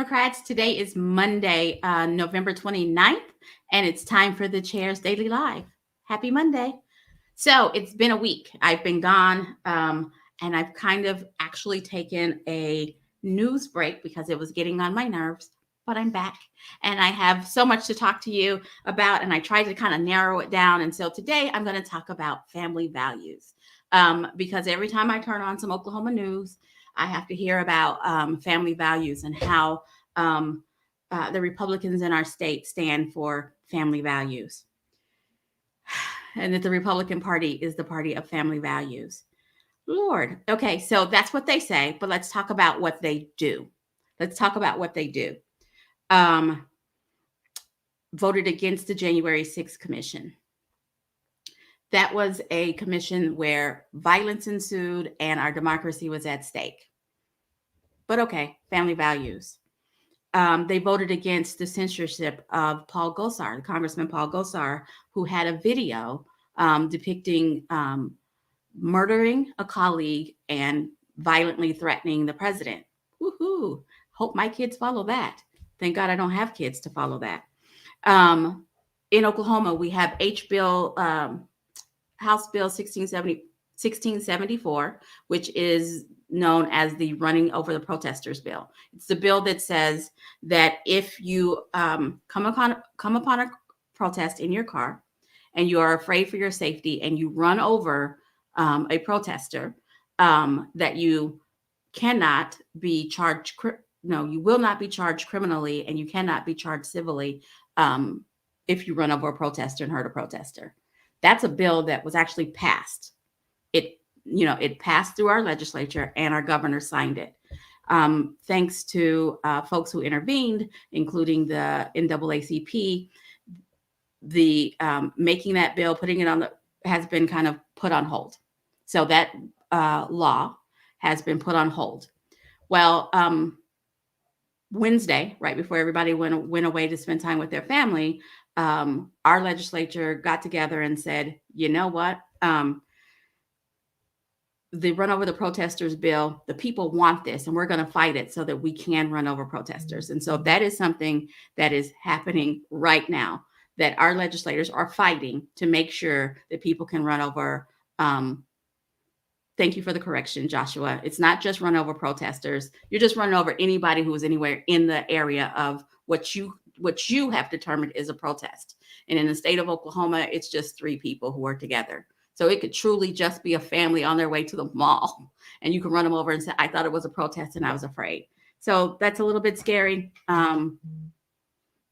Democrats. Today is Monday, November 29th, and it's time for the Chair's Daily Live. Happy Monday. So it's been a week. I've been gone, and I've kind of actually taken a news break because it was getting on my nerves, but I'm back, and I have so much to talk to you about, and I tried to kind of narrow it down. And so today I'm going to talk about family values, because every time I turn on some Oklahoma news, I have to hear about family values and how the Republicans in our state stand for family values, and that the Republican Party is the party of family values. Lord. Okay, so that's what they say, but let's talk about what they do. Let's talk about what they do. Voted against the January 6th commission. That was a commission where violence ensued and our democracy was at stake. But okay, family values. They voted against the censorship of Paul Gosar, Congressman Paul Gosar, who had a video depicting murdering a colleague and violently threatening the president. Woohoo! Hope my kids follow that. Thank God I don't have kids to follow that. In Oklahoma, we have House Bill 1674, which is known as the Running Over the Protesters bill. It's the bill that says that if you come upon a protest in your car and you are afraid for your safety and you run over a protester, that you cannot be charged. You will not be charged criminally, and you cannot be charged civilly if you run over a protester and hurt a protester. That's a bill that was actually passed. It passed through our legislature and our governor signed it. Thanks to folks who intervened, including the NAACP, the making that bill, putting it on has been kind of put on hold. So that law has been put on hold. Well, Wednesday, right before everybody went away to spend time with their family, our legislature got together and said, you know what? The Run Over the Protesters bill, the people want this, and we're going to fight it so that we can run over protesters. And so that is something that is happening right now, that our legislators are fighting to make sure that people can run over. Thank you for the correction, Joshua. It's not just run over protesters. You're just running over anybody who is anywhere in the area of what you have determined is a protest. And in the state of Oklahoma, it's just 3 people who are together. So it could truly just be a family on their way to the mall, and you can run them over and say, I thought it was a protest and I was afraid. So that's a little bit scary. But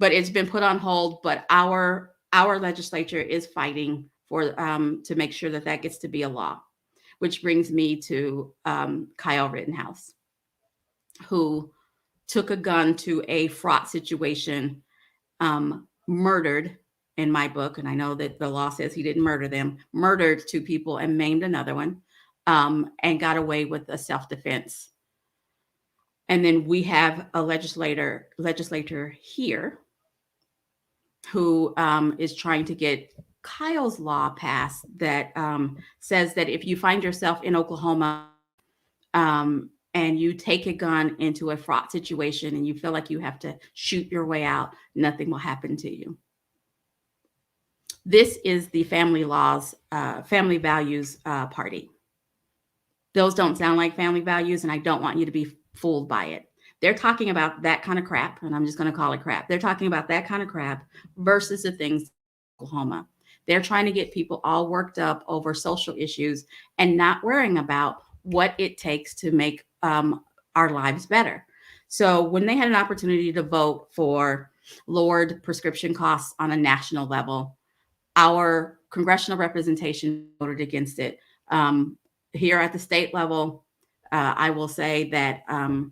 it's been put on hold, but our legislature is fighting for to make sure that gets to be a law, which brings me to Kyle Rittenhouse, who took a gun to a fraught situation, murdered, in my book, and I know that the law says he didn't murder them, murdered 2 people and maimed another one, and got away with a self-defense. And then we have a legislator here who is trying to get Kyle's law passed that says that if you find yourself in Oklahoma and you take a gun into a fraught situation and you feel like you have to shoot your way out, nothing will happen to you. This is the family values party. Those don't sound like family values, and I don't want you to be fooled by it. They're talking about that kind of crap, and I'm just going to call it crap. They're talking about that kind of crap versus the things in Oklahoma. They're trying to get people all worked up over social issues and not worrying about what it takes to make our lives better. So when they had an opportunity to vote for lowered prescription costs on a national level, our congressional representation voted against it. Here at the state level, I will say that I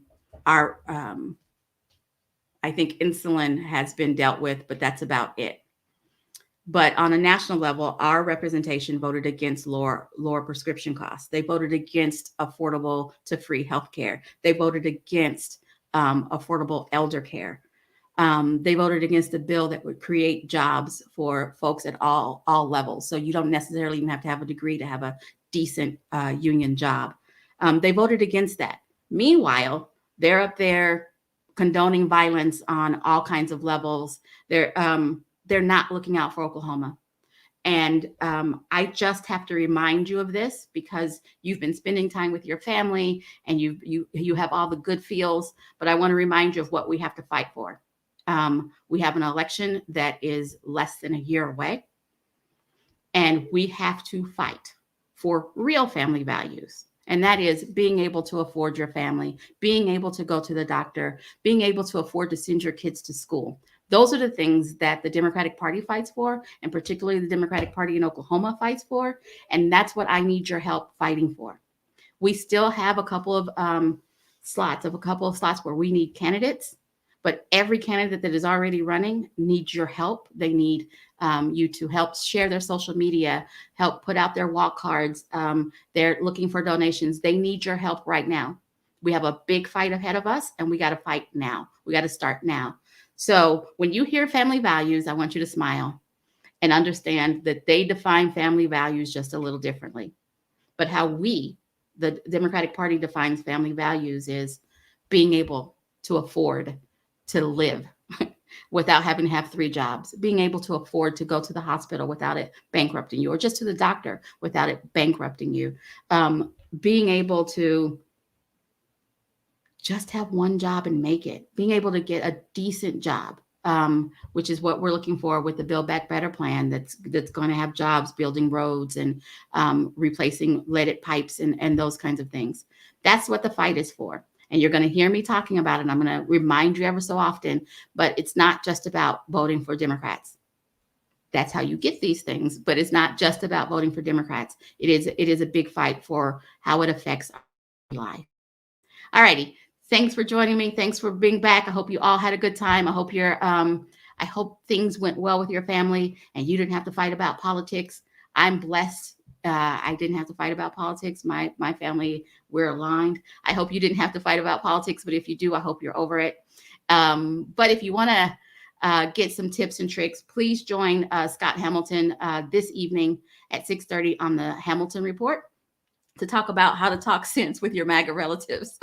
think insulin has been dealt with, but that's about it. But on a national level, our representation voted against lower prescription costs. They voted against affordable to free healthcare. They voted against affordable elder care. They voted against a bill that would create jobs for folks at all levels. So you don't necessarily even have to have a degree to have a decent union job. They voted against that. Meanwhile, they're up there condoning violence on all kinds of levels. They're not looking out for Oklahoma. And I just have to remind you of this because you've been spending time with your family and you have all the good feels. But I want to remind you of what we have to fight for. We have an election that is less than a year away, and we have to fight for real family values. And that is being able to afford your family, being able to go to the doctor, being able to afford to send your kids to school. Those are the things that the Democratic Party fights for, and particularly the Democratic Party in Oklahoma fights for. And that's what I need your help fighting for. We still have a couple of slots where we need candidates, but every candidate that is already running needs your help. They need you to help share their social media, help put out their walk cards. They're looking for donations. They need your help right now. We have a big fight ahead of us, and we got to fight now. We got to start now. So when you hear family values, I want you to smile and understand that they define family values just a little differently. But how we, the Democratic Party, defines family values is being able to afford to live without having to have 3 jobs, being able to afford to go to the hospital without it bankrupting you, or just to the doctor without it bankrupting you, being able to just have one job and make it, being able to get a decent job, which is what we're looking for with the Build Back Better plan that's going to have jobs building roads and replacing leaded pipes and those kinds of things. That's what the fight is for. And you're going to hear me talking about it. I'm going to remind you ever so often, but it's not just about voting for Democrats. That's how you get these things, but it's not just about voting for Democrats. It is a big fight for how it affects our life. All righty. Thanks for joining me. Thanks for being back. I hope you all had a good time. I hope things went well with your family and you didn't have to fight about politics. I'm blessed. I didn't have to fight about politics. My family, we're aligned. I hope you didn't have to fight about politics, but if you do, I hope you're over it. But if you want to get some tips and tricks, please join Scott Hamilton this evening at 6:30 on the Hamilton Report to talk about how to talk sense with your MAGA relatives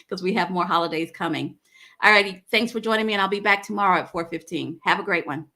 because we have more holidays coming. All righty. Thanks for joining me, and I'll be back tomorrow at 4:15. Have a great one.